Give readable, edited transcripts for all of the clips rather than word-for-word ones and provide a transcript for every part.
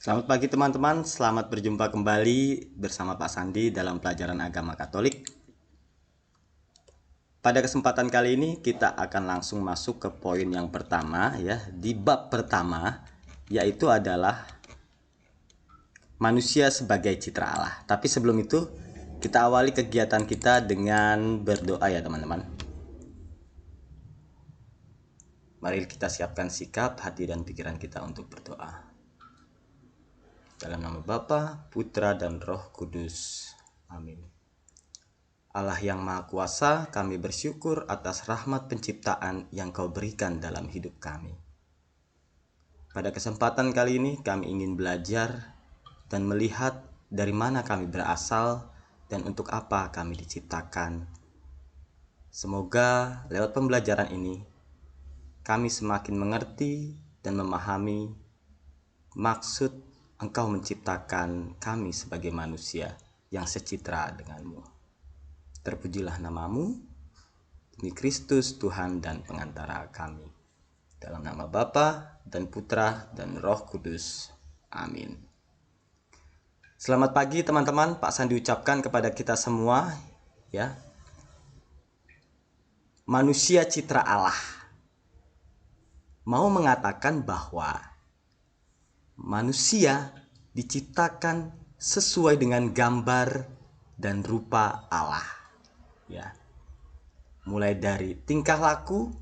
Selamat pagi teman-teman, selamat berjumpa kembali bersama Pak Sandi dalam pelajaran agama Katolik. Pada kesempatan kali ini kita akan langsung masuk ke poin yang pertama ya, di bab pertama, yaitu adalah manusia sebagai citra Allah. Tapi sebelum itu, kita awali kegiatan kita dengan berdoa ya teman-teman. Mari kita siapkan sikap, hati dan pikiran kita untuk berdoa. Dalam nama Bapa, Putra, dan Roh Kudus. Amin. Allah yang Maha Kuasa, kami bersyukur atas rahmat penciptaan yang Kau berikan dalam hidup kami. Pada kesempatan kali ini kami ingin belajar dan melihat dari mana kami berasal dan untuk apa kami diciptakan. Semoga lewat pembelajaran ini kami semakin mengerti dan memahami maksud Engkau menciptakan kami sebagai manusia yang secitra denganmu. Terpujilah namamu, demi Kristus Tuhan dan pengantara kami. Dalam nama Bapa dan Putra dan Roh Kudus. Amin. Selamat pagi teman-teman, Pak Sandi ucapkan kepada kita semua ya. Manusia citra Allah mau mengatakan bahwa manusia diciptakan sesuai dengan gambar dan rupa Allah. Ya. Mulai dari tingkah laku,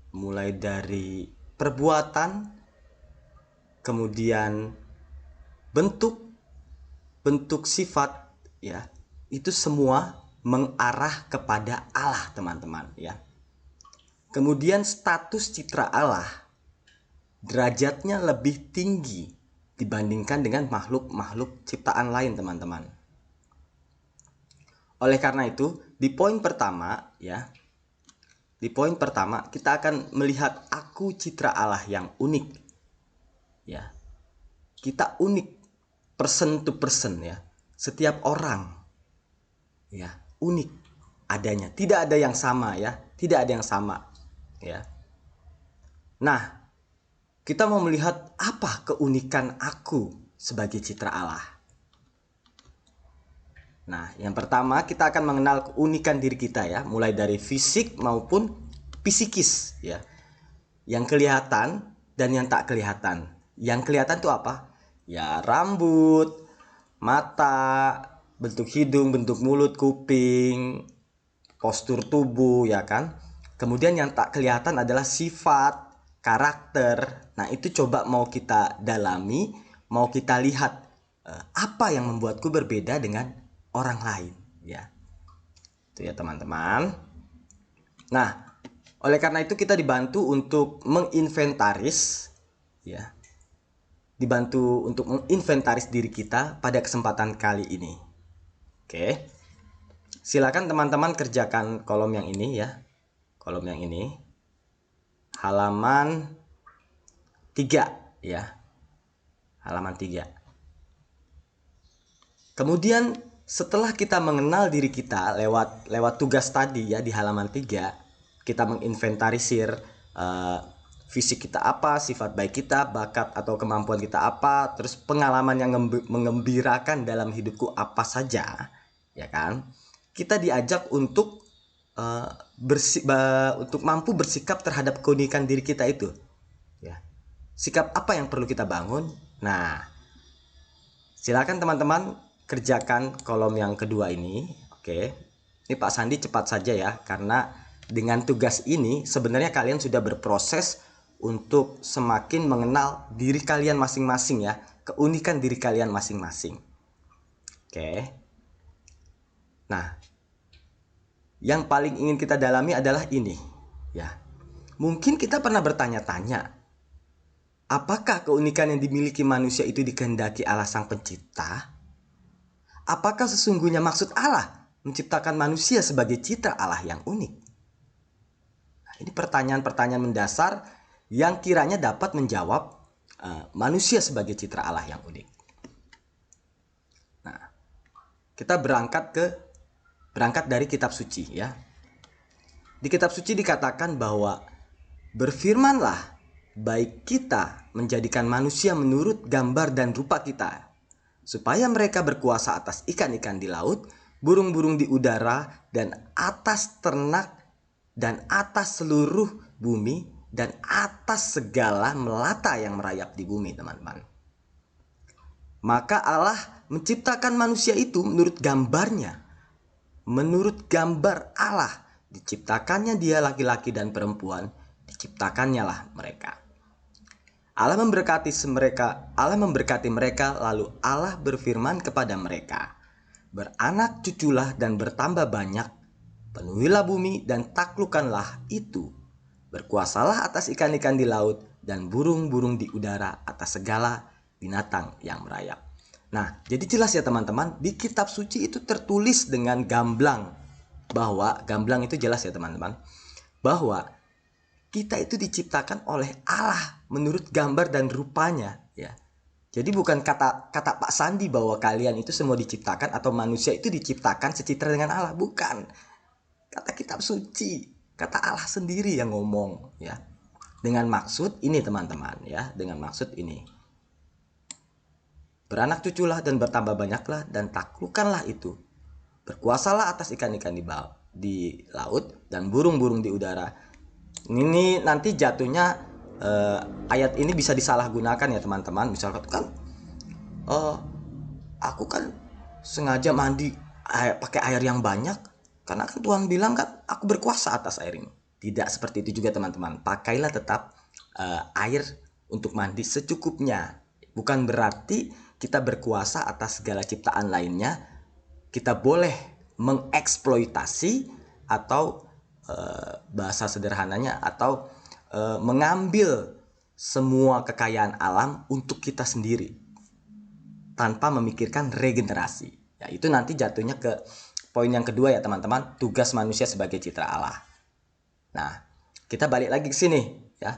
mulai dari perbuatan, kemudian bentuk sifat ya. Itu semua mengarah kepada Allah, teman-teman ya. Kemudian status citra Allah derajatnya lebih tinggi dibandingkan dengan makhluk-makhluk ciptaan lain, teman-teman. Oleh karena itu, di poin pertama ya, kita akan melihat aku citra Allah yang unik. Ya. Kita unik, person to person ya. Setiap orang ya, unik adanya. Tidak ada yang sama ya, tidak ada yang sama ya. Nah, kita mau melihat apa keunikan aku sebagai citra Allah. Nah, yang pertama kita akan mengenal keunikan diri kita ya, mulai dari fisik maupun psikis ya. Yang kelihatan dan yang tak kelihatan. Yang kelihatan itu apa? Ya, rambut, mata, bentuk hidung, bentuk mulut, kuping, postur tubuh ya kan. Kemudian yang tak kelihatan adalah sifat, karakter. Nah, itu coba mau kita dalami, mau kita lihat apa yang membuatku berbeda dengan orang lain ya. Itu ya teman-teman. Nah, oleh karena itu kita dibantu untuk menginventaris ya. Dibantu untuk menginventaris diri kita pada kesempatan kali ini. Oke. Silakan teman-teman kerjakan kolom yang ini ya. Kolom yang ini. Halaman 3 ya. Halaman 3. Kemudian setelah kita mengenal diri kita lewat tugas tadi ya di halaman 3, kita menginventarisir fisik kita apa, sifat baik kita, bakat atau kemampuan kita apa, terus pengalaman yang mengembirakan dalam hidupku apa saja, ya kan? Kita diajak untuk untuk mampu bersikap terhadap keunikan diri kita itu, ya. Sikap apa yang perlu kita bangun? Nah, silakan teman-teman kerjakan kolom yang kedua ini. Oke. Ini Pak Sandi cepat saja ya, karena dengan tugas ini sebenarnya kalian sudah berproses untuk semakin mengenal diri kalian masing-masing ya, keunikan diri kalian masing-masing. Oke. Nah, yang paling ingin kita dalami adalah ini ya. Mungkin kita pernah bertanya-tanya, apakah keunikan yang dimiliki manusia itu dikehendaki Allah Sang Pencipta? Apakah sesungguhnya maksud Allah menciptakan manusia sebagai citra Allah yang unik? Nah, ini pertanyaan-pertanyaan mendasar yang kiranya dapat menjawab manusia sebagai citra Allah yang unik. Nah, kita berangkat dari kitab suci ya. Di kitab suci dikatakan bahwa berfirmanlah baik kita menjadikan manusia menurut gambar dan rupa kita, supaya mereka berkuasa atas ikan-ikan di laut, burung-burung di udara, dan atas ternak, dan atas seluruh bumi, dan atas segala melata yang merayap di bumi, teman-teman. Maka Allah menciptakan manusia itu menurut gambarnya. Menurut gambar Allah, diciptakannya dia laki-laki dan perempuan, diciptakannya lah mereka. Allah memberkati mereka, lalu Allah berfirman kepada mereka, "Beranak cuculah dan bertambah banyak, penuhilah bumi dan taklukkanlah itu. Berkuasalah atas ikan-ikan di laut dan burung-burung di udara, atas segala binatang yang merayap." Nah, jadi jelas ya teman-teman, di kitab suci itu tertulis dengan gamblang, bahwa gamblang itu jelas ya teman-teman, bahwa kita itu diciptakan oleh Allah menurut gambar dan rupanya, ya. Jadi bukan kata Pak Sandi bahwa kalian itu semua diciptakan atau manusia itu diciptakan secitra dengan Allah, bukan. Kata kitab suci, kata Allah sendiri yang ngomong, ya. Dengan maksud ini teman-teman, ya, dengan maksud ini. Beranak cuculah dan bertambah banyaklah dan taklukkanlah itu. Berkuasalah atas ikan-ikan di laut dan burung-burung di udara. Ini nanti jatuhnya ayat ini bisa disalahgunakan ya teman-teman. Misalkan kan aku kan sengaja mandi pakai air yang banyak karena kan Tuhan bilang kan aku berkuasa atas air ini. Tidak seperti itu juga teman-teman. Pakailah tetap air untuk mandi secukupnya. Bukan berarti kita berkuasa atas segala ciptaan lainnya. Kita boleh mengeksploitasi atau bahasa sederhananya atau mengambil semua kekayaan alam untuk kita sendiri tanpa memikirkan regenerasi. Ya, itu nanti jatuhnya ke poin yang kedua ya teman-teman, tugas manusia sebagai citra Allah. Nah, kita balik lagi ke sini ya.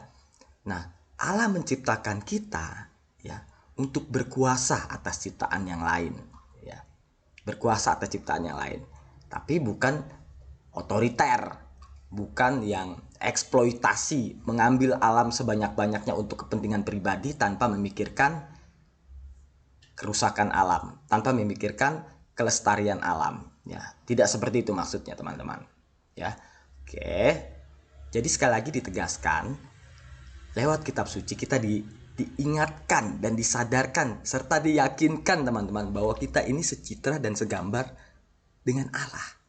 Nah, Allah menciptakan kita ya untuk berkuasa atas ciptaan yang lain ya. Berkuasa atas ciptaan yang lain. Tapi bukan otoriter. Bukan yang eksploitasi, mengambil alam sebanyak-banyaknya untuk kepentingan pribadi tanpa memikirkan kerusakan alam, tanpa memikirkan kelestarian alam. Ya, tidak seperti itu maksudnya teman-teman. Ya, oke. Jadi sekali lagi ditegaskan, lewat kitab suci kita diingatkan dan disadarkan serta diyakinkan teman-teman bahwa kita ini secitra dan segambar dengan Allah.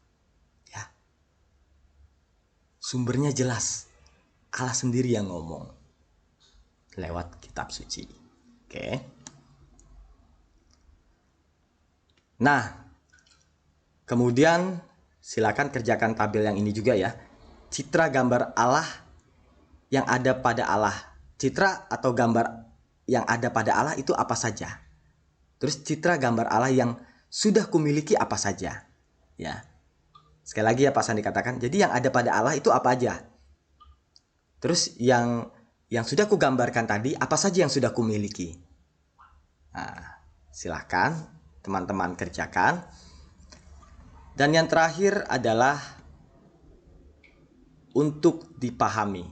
Sumbernya jelas, Allah sendiri yang ngomong lewat kitab suci. Oke. Nah, kemudian silakan kerjakan tabel yang ini juga ya. Citra gambar Allah yang ada pada Allah. Citra atau gambar yang ada pada Allah itu apa saja? Terus citra gambar Allah yang sudah kumiliki apa saja? Ya. Sekali lagi ya Pak Sandi katakan, jadi yang ada pada Allah itu apa aja? Terus yang sudah ku gambarkan tadi, apa saja yang sudah ku miliki? Nah, silahkan teman-teman kerjakan. Dan yang terakhir adalah untuk dipahami.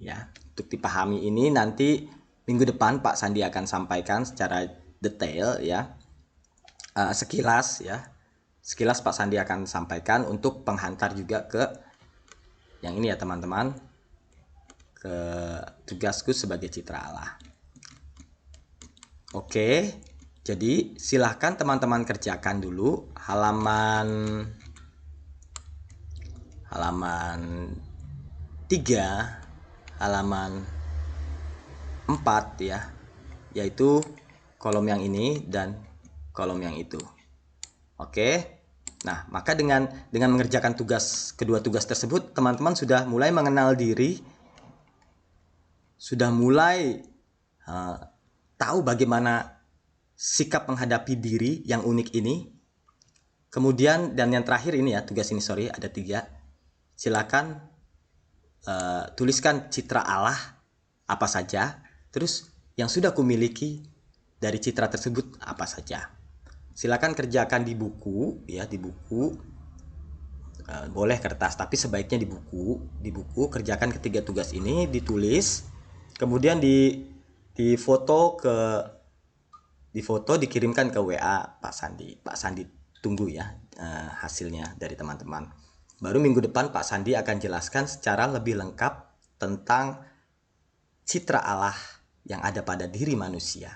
Ya, untuk dipahami ini nanti minggu depan Pak Sandi akan sampaikan secara detail ya, sekilas ya. Sekilas Pak Sandi akan sampaikan untuk penghantar juga ke yang ini ya teman-teman, ke tugasku sebagai citra Allah. Oke, jadi silahkan teman-teman kerjakan dulu halaman 3, halaman 4 ya, yaitu kolom yang ini dan kolom yang itu. Oke. Nah, maka dengan mengerjakan kedua tugas tersebut, teman-teman sudah mulai mengenal diri, sudah mulai tahu bagaimana sikap menghadapi diri yang unik ini. Kemudian dan yang terakhir ini ya, tugas ini ada 3. Silakan tuliskan citra Allah apa saja, terus yang sudah kumiliki dari citra tersebut apa saja. Silakan kerjakan di buku ya, di buku boleh kertas tapi sebaiknya di buku kerjakan ketiga tugas ini, ditulis Kemudian di foto dikirimkan ke WA Pak Sandi. Pak Sandi tunggu ya hasilnya dari teman-teman. Baru minggu depan Pak Sandi akan jelaskan secara lebih lengkap tentang citra Allah yang ada pada diri manusia,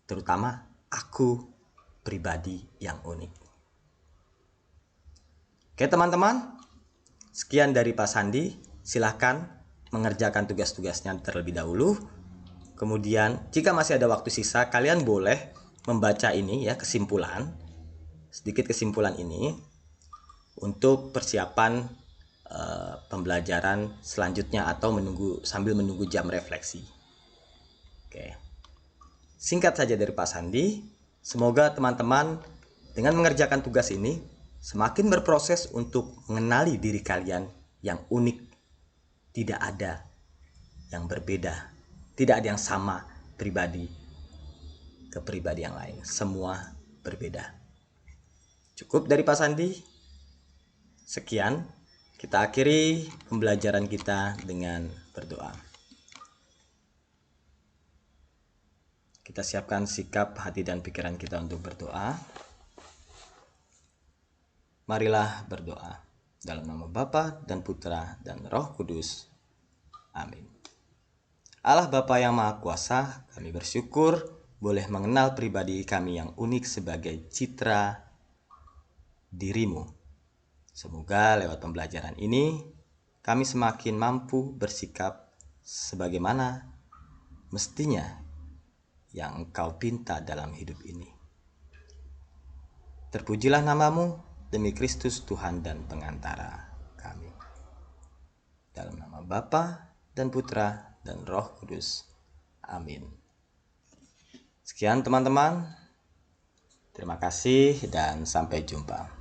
terutama aku pribadi yang unik. Oke teman-teman, sekian dari Pak Sandi. Silahkan mengerjakan tugas-tugasnya terlebih dahulu. Kemudian jika masih ada waktu sisa, kalian boleh membaca ini ya, sedikit kesimpulan ini untuk persiapan pembelajaran selanjutnya atau sambil menunggu jam refleksi. Oke. Singkat saja dari Pak Sandi, semoga teman-teman dengan mengerjakan tugas ini semakin berproses untuk mengenali diri kalian yang unik. Tidak ada yang berbeda, tidak ada yang sama pribadi ke pribadi yang lain, semua berbeda. Cukup dari Pak Sandi. Sekian, kita akhiri pembelajaran kita dengan berdoa. Kita siapkan sikap hati dan pikiran kita untuk berdoa. Marilah berdoa. Dalam nama Bapa dan Putra dan Roh Kudus. Amin. Allah Bapa yang Maha Kuasa, kami bersyukur boleh mengenal pribadi kami yang unik sebagai citra dirimu. Semoga lewat pembelajaran ini kami semakin mampu bersikap sebagaimana mestinya yang Engkau pinta dalam hidup ini. Terpujilah namamu demi Kristus Tuhan dan pengantara kami. Dalam nama Bapa dan Putra dan Roh Kudus. Amin. Sekian teman-teman. Terima kasih dan sampai jumpa.